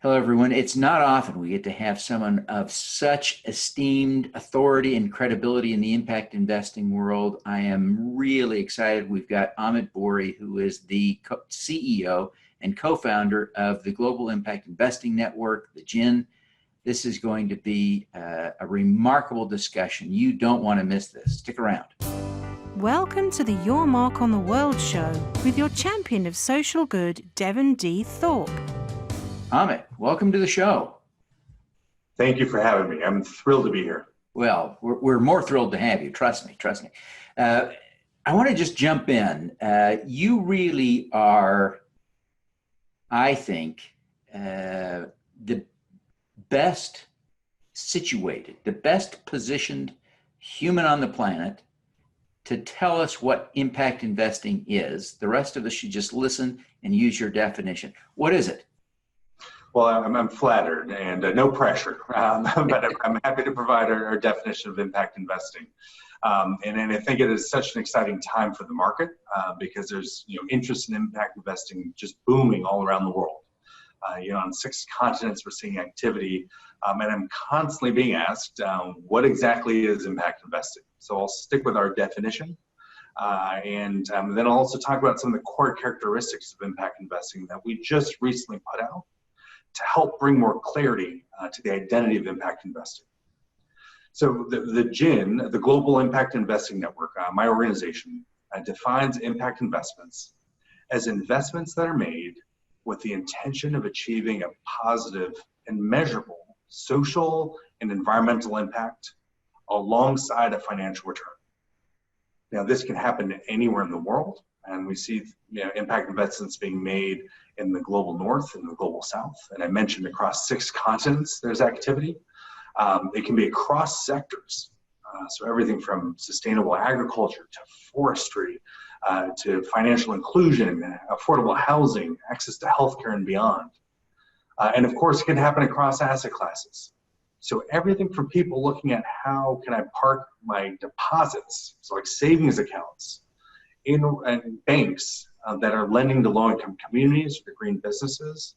Hello, everyone. It's not often we get to have someone of such esteemed authority and credibility in the impact investing world. I am really excited. We've got Amit Bouri, who is the CEO and co-founder of the Global Impact Investing Network, the GIIN. This is going to be a remarkable discussion. You don't want to miss this. Stick around. Welcome to the Your Mark on the World show with your champion of social good, Devin D. Thorpe. Amit, welcome to the show. Thank you for having me. I'm thrilled to be here. Well, we're more thrilled to have you. Trust me. I want to just jump in. You really are, I think, the best situated, the best positioned human on the planet to tell us what impact investing is. The rest of us should just listen and use your definition. What is it? Well, I'm flattered and no pressure, but I'm happy to provide our definition of impact investing. And I think it is such an exciting time for the market because there's interest in impact investing just booming all around the world. On 6 continents we're seeing activity, and I'm constantly being asked what exactly is impact investing. So I'll stick with our definition, and then I'll also talk about some of the core characteristics of impact investing that we just recently put out to help bring more clarity to the identity of impact investing. So the GIIN, the Global Impact Investing Network, my organization, defines impact investments as investments that are made with the intention of achieving a positive and measurable social and environmental impact alongside a financial return. Now, this can happen anywhere in the world, and we see impact investments being made in the global north and the global south. And I mentioned across 6 continents there's activity. It can be across sectors. So everything from sustainable agriculture to forestry to financial inclusion, affordable housing, access to healthcare and beyond. And of course, it can happen across asset classes. So everything from people looking at how can I park my deposits, so like savings accounts, in banks that are lending to low-income communities or green businesses,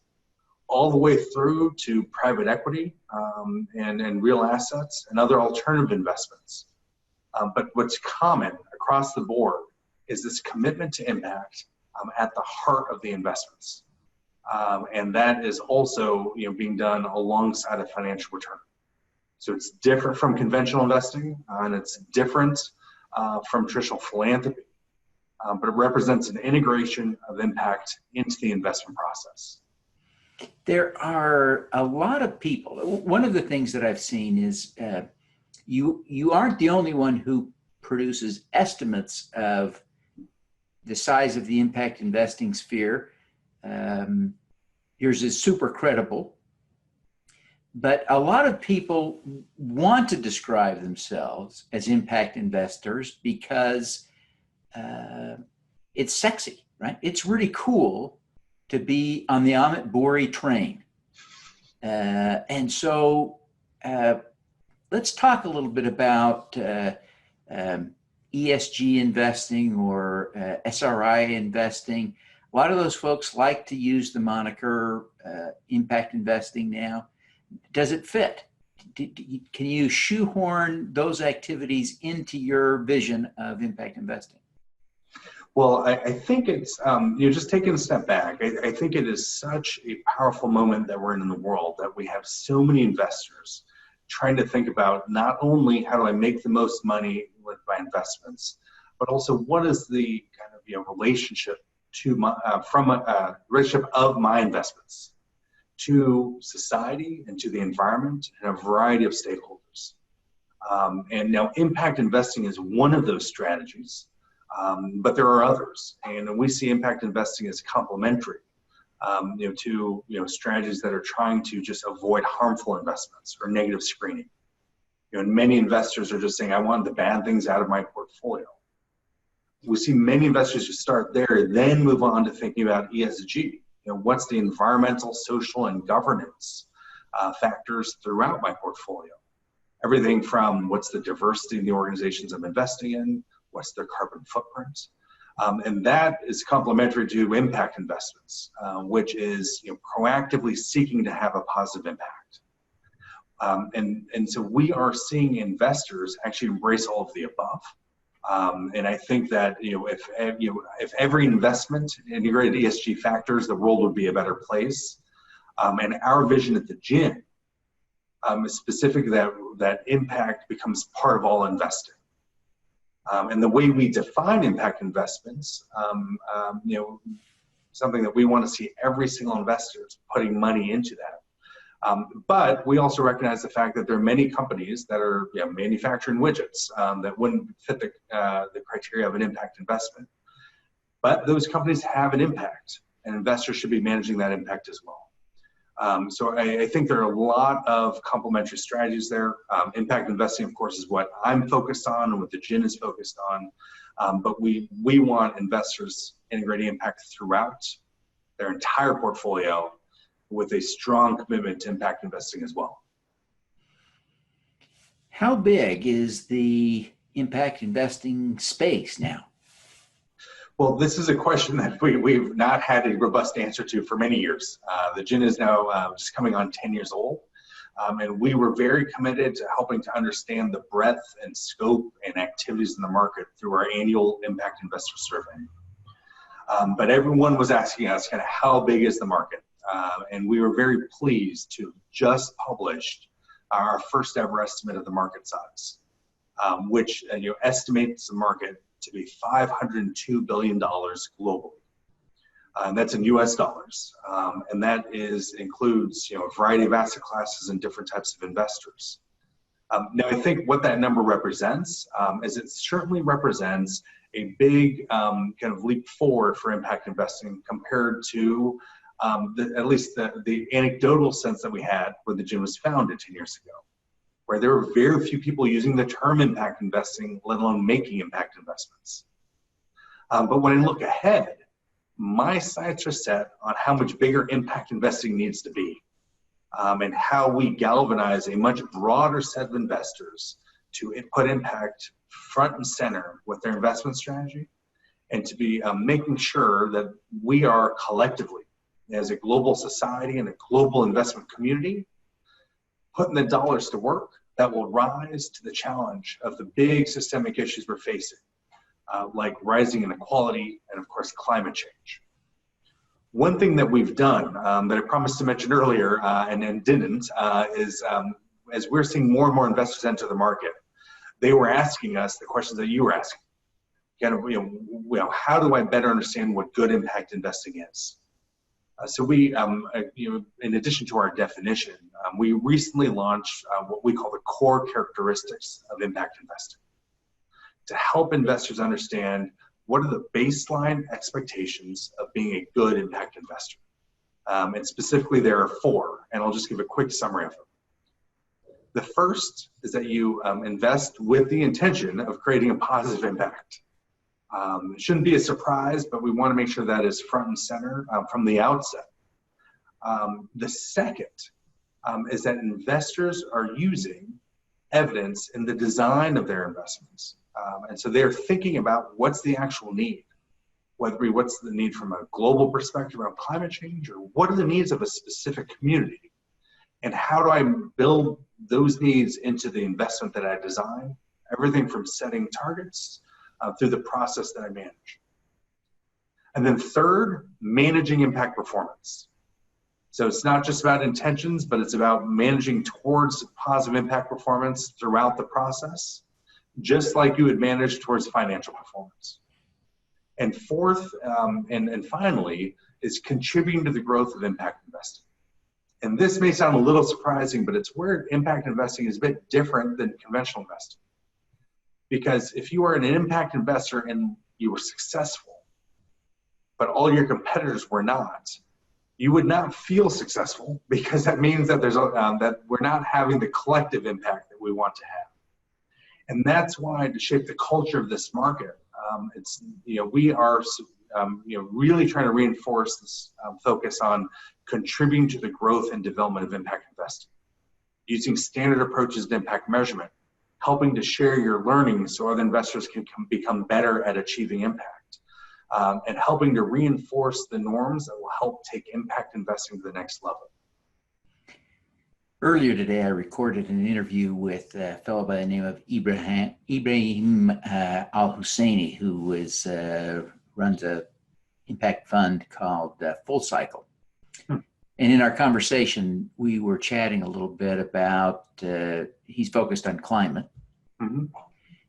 all the way through to private equity and real assets and other alternative investments. But what's common across the board is this commitment to impact at the heart of the investments. And that is also being done alongside a financial return. So it's different from conventional investing, and it's different from traditional philanthropy. But it represents an integration of impact into the investment process. There are a lot of people. One of the things that I've seen is you aren't the only one who produces estimates of the size of the impact investing sphere. Yours is super credible. But a lot of people want to describe themselves as impact investors because it's sexy, right? It's really cool to be on the Amit Bouri train. And so let's talk a little bit about ESG investing or SRI investing. A lot of those folks like to use the moniker impact investing now. Does it fit? Can you shoehorn those activities into your vision of impact investing? Well, I think it's, just taking a step back, I think it is such a powerful moment that we're in the world that we have so many investors trying to think about not only how do I make the most money with my investments, but also what is the kind of relationship to my, relationship of my investments to society and to the environment and a variety of stakeholders. And now impact investing is one of those strategies. But there are others, and we see impact investing as complementary, to strategies that are trying to just avoid harmful investments or negative screening. And many investors are just saying, I want the bad things out of my portfolio. We see many investors who start there, then move on to thinking about ESG. What's the environmental, social, and governance factors throughout my portfolio? Everything from what's the diversity in the organizations I'm investing in, what's their carbon footprint, And that is complementary to impact investments, which is proactively seeking to have a positive impact. And so we are seeing investors actually embrace all of the above. And I think that if every investment integrated ESG factors, the world would be a better place. And our vision at the GIIN is specifically that impact becomes part of all investing. And the way we define impact investments, something that we want to see every single investor is putting money into that. But we also recognize the fact that there are many companies that are manufacturing widgets that wouldn't fit the criteria of an impact investment. But those companies have an impact, and investors should be managing that impact as well. So I think there are a lot of complementary strategies there. Impact investing, of course, is what I'm focused on and what the GIIN is focused on. But we want investors integrating impact throughout their entire portfolio with a strong commitment to impact investing as well. How big is the impact investing space now? Well, this is a question that we've not had a robust answer to for many years. The GIIN is now just coming on 10 years old. And we were very committed to helping to understand the breadth and scope and activities in the market through our annual impact investor survey. But everyone was asking us kind of how big is the market? And we were very pleased to just publish our first ever estimate of the market size, which estimates the market to be $502 billion globally. And that's in US dollars. And that includes a variety of asset classes and different types of investors. Now, I think what that number represents is it certainly represents a big kind of leap forward for impact investing compared to at least the anecdotal sense that we had when the GIIN was founded 10 years ago, where there were very few people using the term impact investing, let alone making impact investments. But when I look ahead, my sights are set on how much bigger impact investing needs to be, and how we galvanize a much broader set of investors to put impact front and center with their investment strategy, and to be making sure that we are collectively, as a global society and a global investment community, putting the dollars to work that will rise to the challenge of the big systemic issues we're facing, like rising inequality and, of course, climate change. One thing that we've done that I promised to mention earlier and then didn't is as we're seeing more and more investors enter the market, they were asking us the questions that you were asking. How do I better understand what good impact investing is? So we, in addition to our definition, we recently launched what we call the core characteristics of impact investing to help investors understand what are the baseline expectations of being a good impact investor. And specifically, there are 4, and I'll just give a quick summary of them. The first is that you invest with the intention of creating a positive impact. It shouldn't be a surprise, but we want to make sure that is front and center from the outset. The second is that investors are using evidence in the design of their investments. And so they're thinking about what's the actual need, what's the need from a global perspective around climate change, or what are the needs of a specific community, and how do I build those needs into the investment that I design, everything from setting targets through the process that I manage. And then third, managing impact performance. So it's not just about intentions, but it's about managing towards positive impact performance throughout the process, just like you would manage towards financial performance. And fourth, and finally, is contributing to the growth of impact investing. And this may sound a little surprising, but it's where impact investing is a bit different than conventional investing. Because if you are an impact investor and you were successful, but all your competitors were not, you would not feel successful, because that means that that we're not having the collective impact that we want to have. And that's why, to shape the culture of this market, we are really trying to reinforce this focus on contributing to the growth and development of impact investing, using standard approaches to impact measurement, helping to share your learning so other investors can become better at achieving impact, and helping to reinforce the norms that will help take impact investing to the next level. Earlier today, I recorded an interview with a fellow by the name of Ibrahim Al-Husseini, who runs a impact fund called Full Cycle. And in our conversation, we were chatting a little bit about, he's focused on climate. And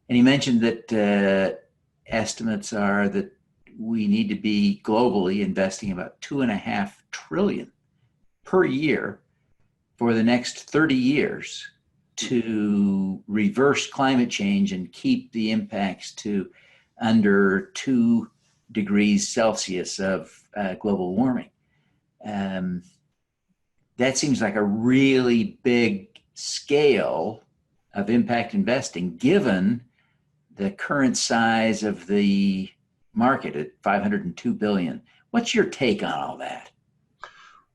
he mentioned that estimates are that we need to be globally investing about $2.5 trillion per year for the next 30 years to reverse climate change and keep the impacts to under 2 degrees Celsius of global warming. That seems like a really big scale of impact investing, given the current size of the market at $502 billion. What's your take on all that?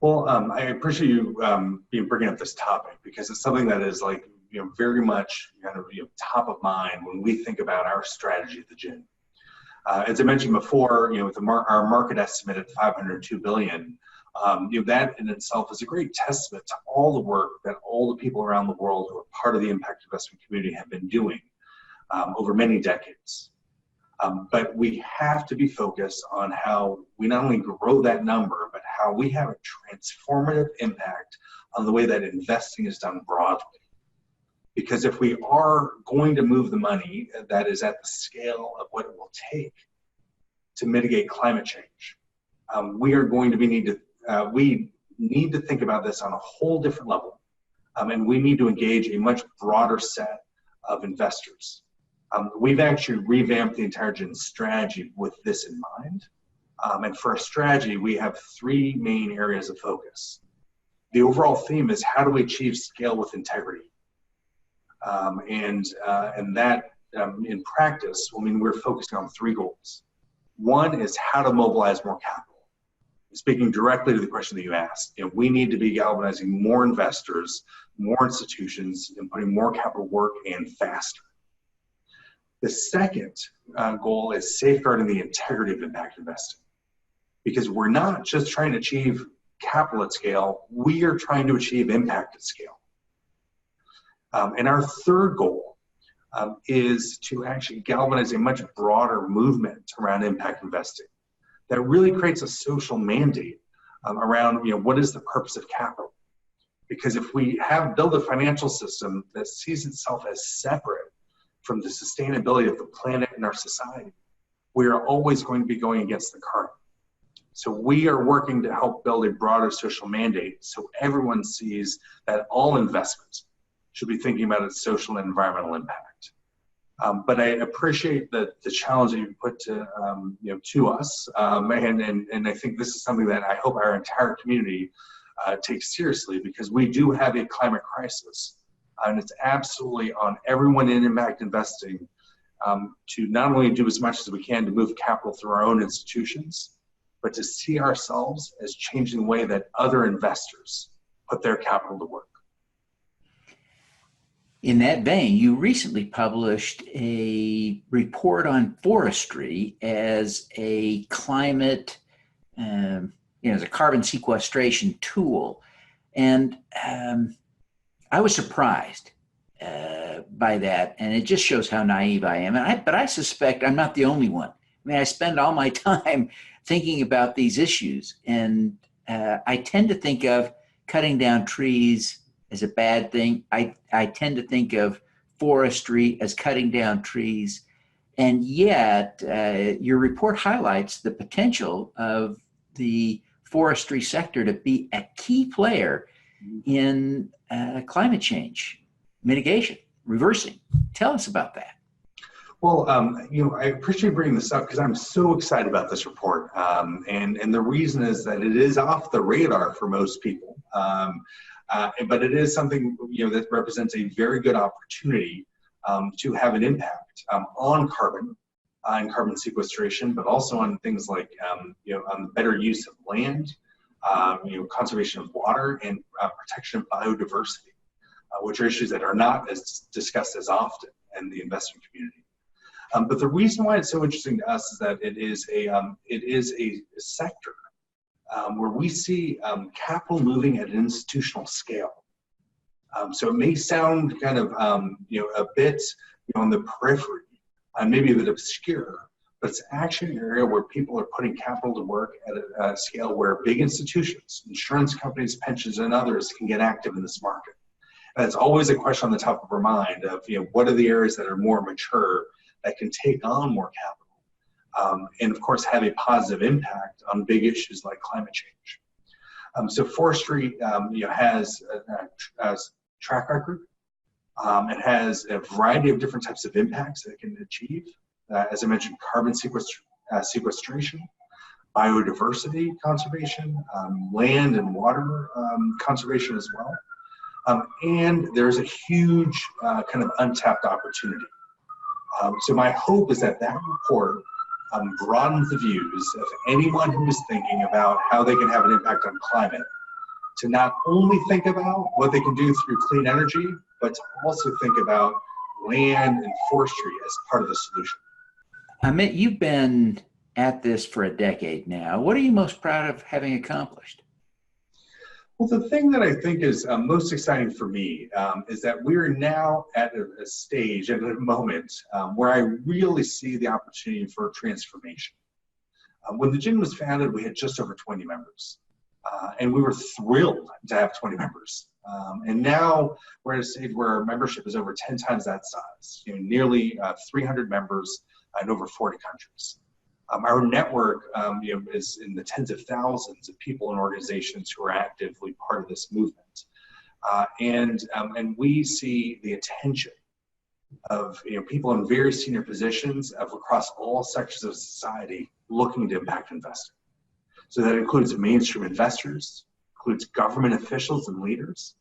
Well, I appreciate you bringing up this topic, because it's something that is very much top of mind when we think about our strategy at the GIIN. As I mentioned before, with our market estimate at $502 billion, that in itself is a great testament to all the work that all the people around the world who are part of the impact investment community have been doing over many decades. But we have to be focused on how we not only grow that number, but how we have a transformative impact on the way that investing is done broadly. Because if we are going to move the money that is at the scale of what it will take to mitigate climate change, we need to think about this on a whole different level. And we need to engage a much broader set of investors. We've actually revamped the entire GIIN strategy with this in mind. And for our strategy, we have 3 main areas of focus. The overall theme is, how do we achieve scale with integrity? And that in practice, we're focusing on 3 goals. One is how to mobilize more capital. Speaking directly to the question that you asked, we need to be galvanizing more investors, more institutions, and putting more capital work and faster. The second goal is safeguarding the integrity of impact investing, because we're not just trying to achieve capital at scale, we are trying to achieve impact at scale. And our third goal is to actually galvanize a much broader movement around impact investing that really creates a social mandate around what is the purpose of capital. Because if we build a financial system that sees itself as separate from the sustainability of the planet and our society, we are always going to be going against the current. So we are working to help build a broader social mandate so everyone sees that all investments should be thinking about its social and environmental impact. But I appreciate the challenge that you put to us, and I think this is something that I hope our entire community takes seriously, because we do have a climate crisis, and it's absolutely on everyone in impact investing to not only do as much as we can to move capital through our own institutions, but to see ourselves as changing the way that other investors put their capital to work. In that vein, you recently published a report on forestry as a climate, as a carbon sequestration tool. And I was surprised by that. And it just shows how naive I am. But I suspect I'm not the only one. I spend all my time thinking about these issues. And I tend to think of cutting down trees as a bad thing. I tend to think of forestry as cutting down trees. And yet, your report highlights the potential of the forestry sector to be a key player in climate change mitigation, reversing. Tell us about that. Well, I appreciate bringing this up because I'm so excited about this report. And the reason is that it is off the radar for most people. But it is something that represents a very good opportunity to have an impact on carbon and carbon sequestration, but also on things like on the better use of land, conservation of water, and protection of biodiversity, which are issues that are not as discussed as often in the investment community. But the reason why it's so interesting to us is that it is a sector where we see capital moving at an institutional scale. So it may sound kind of a bit on the periphery, maybe a bit obscure, but it's actually an area where people are putting capital to work at a scale where big institutions, insurance companies, pensions, and others can get active in this market. And it's always a question on the top of our mind of what are the areas that are more mature that can take on more capital, and of course have a positive impact on big issues like climate change. So Forestry has a track record. It has a variety of different types of impacts that it can achieve. As I mentioned, carbon sequestration, biodiversity conservation, land and water conservation as well. And there's a huge kind of untapped opportunity. So my hope is that report broadens the views of anyone who is thinking about how they can have an impact on climate, to not only think about what they can do through clean energy, but to also think about land and forestry as part of the solution. Amit, you've been at this for a decade now. What are you most proud of having accomplished? Well, the thing that I think is most exciting for me is that we're now at a stage, at a moment where I really see the opportunity for transformation. When the GIIN was founded, we had just over 20 members. And we were thrilled to have 20 members. And now we're at a stage where our membership is over 10 times that size, nearly 300 members in over 40 countries. Our network is in the tens of thousands of people and organizations who are actively part of this movement. And we see the attention of people in very senior positions across all sectors of society looking to impact investing. So that includes mainstream investors, includes government officials and leaders.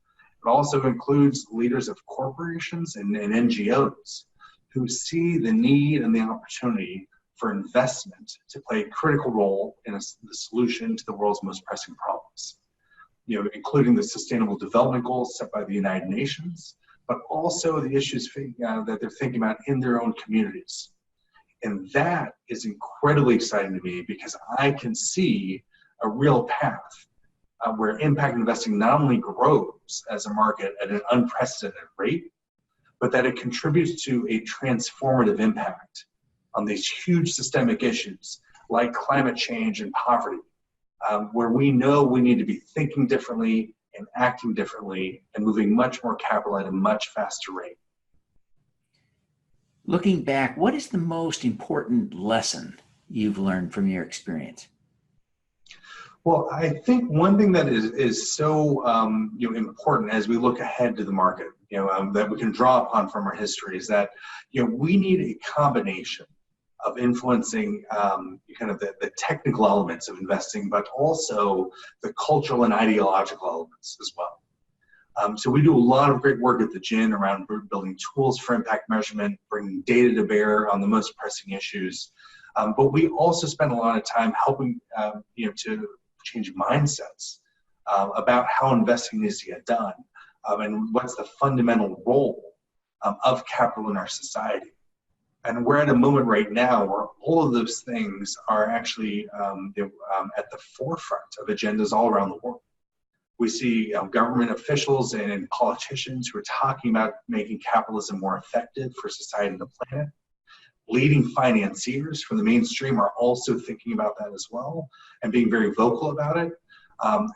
It also includes leaders of corporations and NGOs who see the need and the opportunity for investment to play a critical role in the solution to the world's most pressing problems, including the Sustainable Development Goals set by the United Nations, but also the issues that they're thinking about in their own communities. And that is incredibly exciting to me because I can see a real path where impact investing not only grows as a market at an unprecedented rate, but that it contributes to a transformative impact on these huge systemic issues like climate change and poverty, where we know we need to be thinking differently and acting differently and moving much more capital at a much faster rate. Looking back, what is the most important lesson you've learned from your experience? Well, I think one thing that is so important as we look ahead to the market, that we can draw upon from our history is that we need a combination of influencing kind of the technical elements of investing, but also the cultural and ideological elements as well. So we do a lot of great work at the GIIN around building tools for impact measurement, bringing data to bear on the most pressing issues. But we also spend a lot of time helping to change mindsets about how investing needs to get done and what's the fundamental role of capital in our society. And we're at a moment right now where all of those things are actually at the forefront of agendas all around the world. We see government officials and politicians who are talking about making capitalism more effective for society and the planet. Leading financiers from the mainstream are also thinking about that as well and being very vocal about it.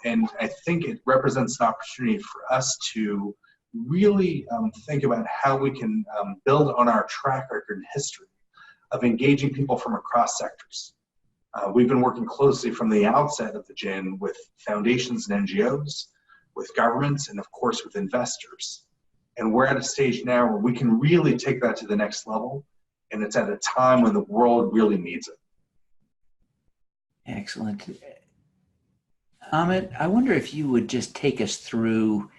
And I think it represents an opportunity for us to really think about how we can build on our track record and history of engaging people from across sectors. We've been working closely from the outset of the GIIN with foundations and NGOs, with governments, and of course with investors. And we're at a stage now where we can really take that to the next level, and it's at a time when the world really needs it. Excellent. Amit, I wonder if you would just take us through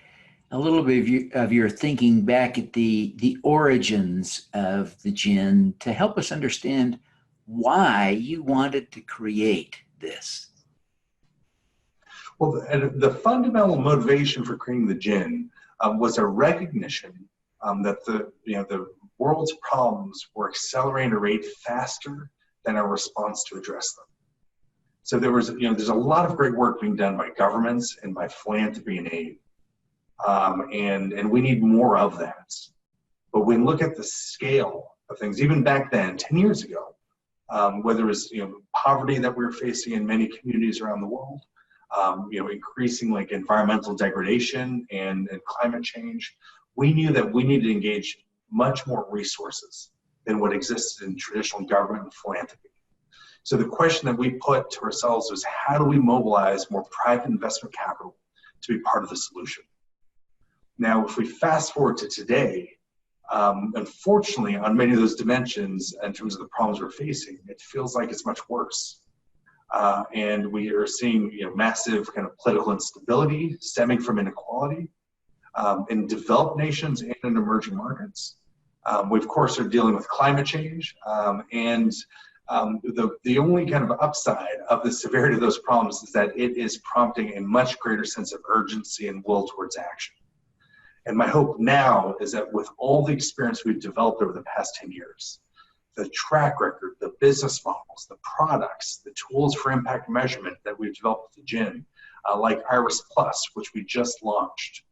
a little bit of your thinking back at the origins of the GIIN to help us understand why you wanted to create this. Well, the fundamental motivation for creating the GIIN was a recognition that the world's problems were accelerating at a rate faster than our response to address them. So there's a lot of great work being done by governments and by philanthropy and aid. And we need more of that. But when we look at the scale of things, even back then, 10 years ago, whether it was poverty that we were facing in many communities around the world, increasing like environmental degradation and climate change, we knew that we needed to engage much more resources than what existed in traditional government and philanthropy. So the question that we put to ourselves was, how do we mobilize more private investment capital to be part of the solution? Now, if we fast forward to today, unfortunately, on many of those dimensions, in terms of the problems we're facing, it feels like it's much worse. And we are seeing massive kind of political instability stemming from inequality in developed nations and in emerging markets. We, of course, are dealing with climate change. And the only kind of upside of the severity of those problems is that it is prompting a much greater sense of urgency and will towards action. And my hope now is that with all the experience we've developed over the past 10 years, the track record, the business models, the products, the tools for impact measurement that we've developed with the GIIN, like Iris Plus, which we just launched,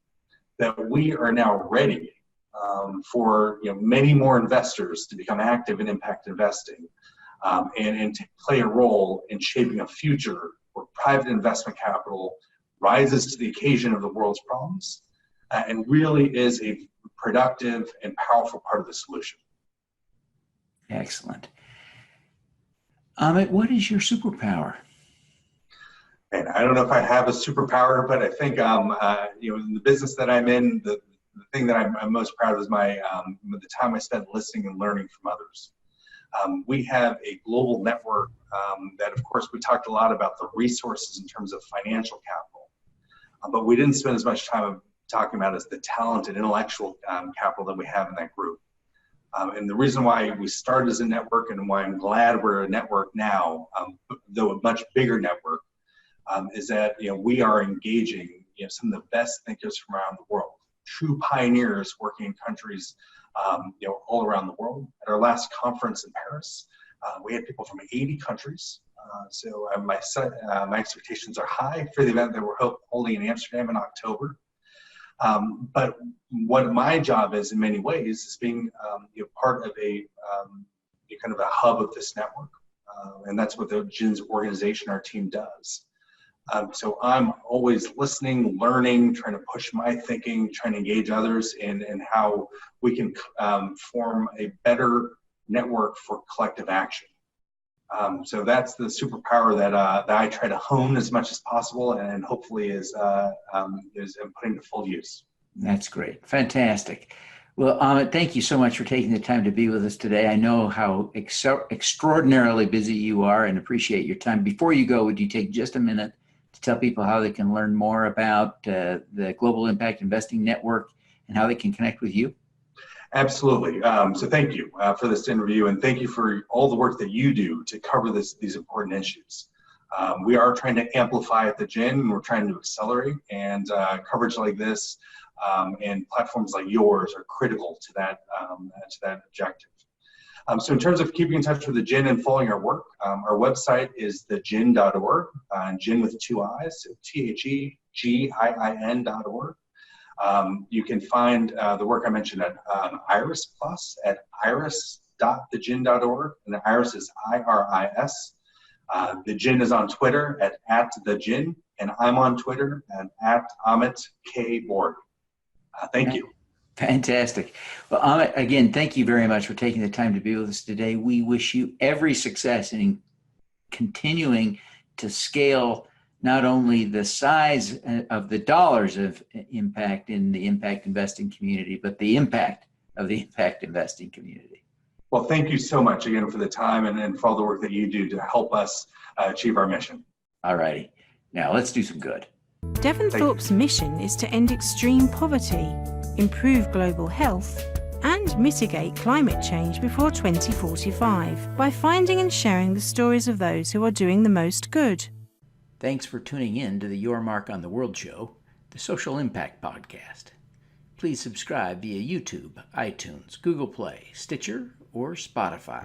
that we are now ready for many more investors to become active in impact investing and to play a role in shaping a future where private investment capital rises to the occasion of the world's problems and really is a productive and powerful part of the solution. Excellent. Amit, what is your superpower? And I don't know if I have a superpower, but I think in the business that I'm in, the thing that I'm most proud of is the time I spent listening and learning from others. We have a global network that, of course, we talked a lot about the resources in terms of financial capital, but we didn't spend as much time talking about is the talent and intellectual capital that we have in that group. And the reason why we started as a network and why I'm glad we're a network now, though a much bigger network, is that we are engaging some of the best thinkers from around the world, true pioneers working in countries all around the world. At our last conference in Paris, we had people from 80 countries. So my expectations are high for the event that we're holding in Amsterdam in October. But what my job is in many ways is being part of a kind of a hub of this network. And that's what the GIIN's organization, our team, does. So I'm always listening, learning, trying to push my thinking, trying to engage others in how we can form a better network for collective action. So that's the superpower that I try to hone as much as possible, and hopefully is putting to full use. That's great. Fantastic. Well, Amit, thank you so much for taking the time to be with us today. I know how extraordinarily busy you are and appreciate your time. Before you go, would you take just a minute to tell people how they can learn more about the Global Impact Investing Network and how they can connect with you? Absolutely. So thank you for this interview, and thank you for all the work that you do to cover these important issues. We are trying to amplify at the GIIN, and we're trying to accelerate, and coverage like this and platforms like yours are critical to that objective. So in terms of keeping in touch with the GIIN and following our work, our website is thegiin.org, GIIN with 2 I's, so THEGIIN.org. You can find the work I mentioned at Iris Plus at iris.thegiin.org, and the Iris is IRIS. The GIIN is on Twitter at @thegiin, and I'm on Twitter at Amit K. Bouri. Thank you. Fantastic. Well, Amit, again, thank you very much for taking the time to be with us today. We wish you every success in continuing to scale not only the size of the dollars of impact in the impact investing community, but the impact of the impact investing community. Well, thank you so much again for the time and for all the work that you do to help us achieve our mission. All righty. Now let's do some good. Devin Thorpe's mission is to end extreme poverty, improve global health, and mitigate climate change before 2045 by finding and sharing the stories of those who are doing the most good. Thanks for tuning in to the Your Mark on the World show, the Social Impact Podcast. Please subscribe via YouTube, iTunes, Google Play, Stitcher, or Spotify.